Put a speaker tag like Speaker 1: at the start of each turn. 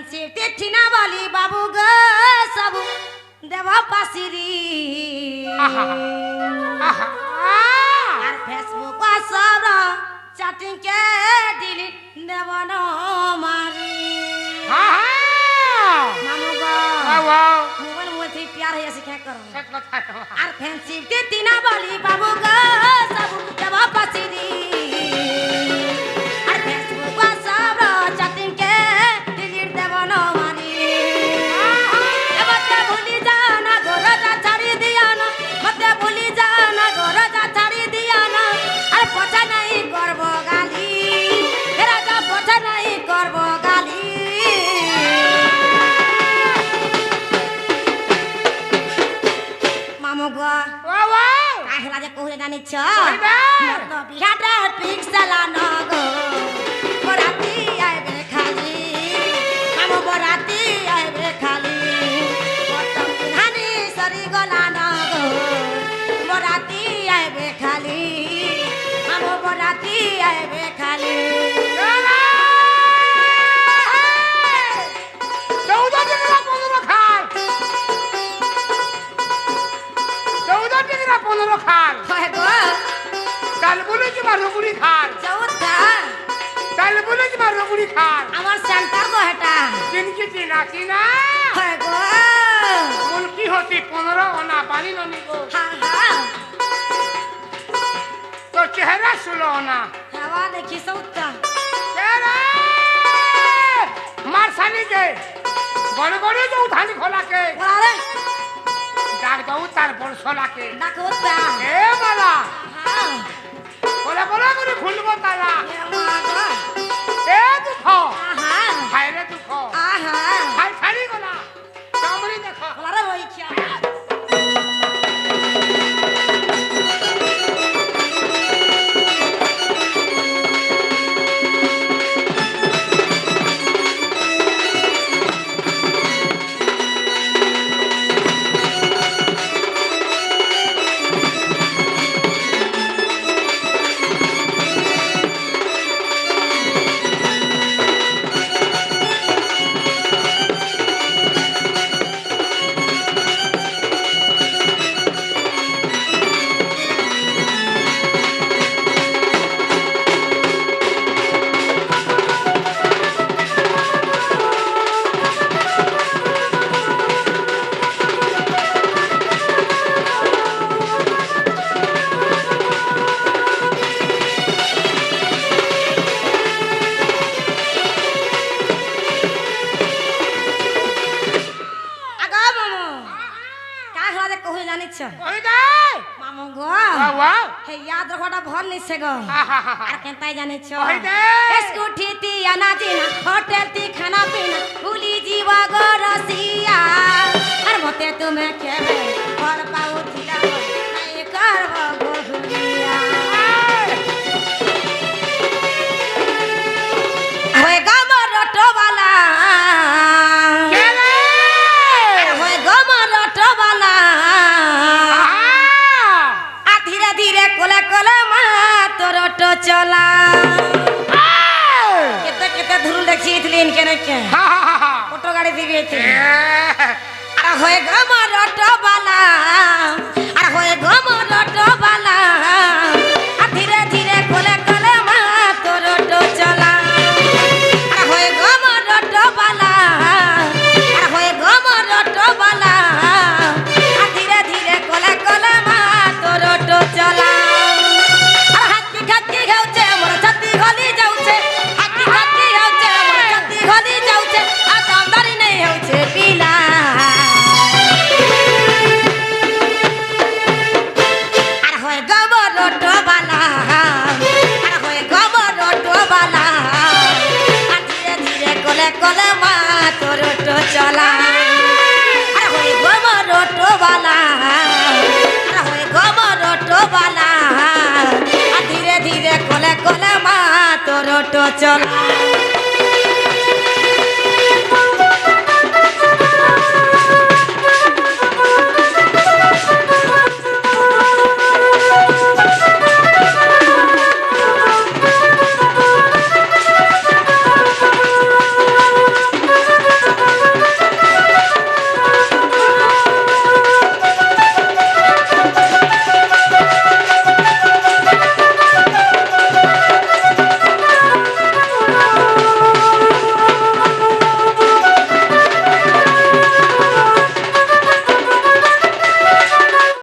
Speaker 1: fancy তিথি না বলি বাবু গো সব দেব পাশিরি আর ফেসবুক সব চ্যাটিং কে ডিলিট দেব না মারি মামু গো মোবাইল মধ্যে প্যার হয়ে আছে কি করব আর ফ্যান্সি তিথি না বলি বাবু গো সব দেব পাশিরি আর ফেসবুক সব চ্যাটিং কে ডিলিট দেব না মারি মতে ভুলি যা না গোরজা ছাড়ি দিয়া না মতে ভুলি যা না গোরজা ছাড়ি দিয়া না আর পছা নাই করব গালি রাজা পছা নাই করব গালি মামু গো কাহলা যে কইলে জানিছ মত বিহাটা পিক্সেলা নগো বরাতি আইবে খালি মামু বরাতি আইবে খালি মতম হানি সরি গলা নগো বরাতি আইবে খালি মামু বরাতি আইবে খালি হয় গো আমার সেন্টার গো হেটা হয় গো
Speaker 2: চেহারা শুলো না
Speaker 1: হেওয়া দেখি সৌতা
Speaker 2: মারসানিকে গড়ে গড়ে যাও ধানি খোলাকে
Speaker 1: বলারে
Speaker 2: ডাক দাও তার বর্ষলাকে
Speaker 1: ডাকোতা
Speaker 2: এ মালা বলে বলে করে খুলবো তালা এ দুঃখ হায়রে দুঃখ হাই ছাড়ি গলা চামড়ি দেখো
Speaker 1: বলারে ওই কি মামু গো হে याद रखोटा भर निसे गो আর কেনতাই জানিছ স্কুটি তিয়া না জিনা হোটেল তি খানা পিনা ভুলি जीवा गो रसिया আর মতে তুমি কেবে ঘর পাউ থিলা নাই করব গো ভুলিয়া ওই গামর রটবালা ওই গামর রটবালা কোলে কোলে মা তোর অটো চলা কেতে কেতে ধুরু দেখিয়েছিলি ইনকে নাকি অটো গাড়ি দিয়েছি আর হয়ে গো মোর অটো বালা আর হয়ে গো মোর অটো বালা আর ধীরে ধীরে কোলে কোলে মা তোর অটো চলা আর হয়ে গো মোর অটো বালা আর হয়ে গো মোর অটো বালা আর ধীরে ধীরে কোলে কোলে মা তোর অটো চলা চলা আর হই গোবর অটোবালা আর হই গোবর অটোবালা আর ধীরে ধীরে কোলে কোলে মা তোর অটো চলা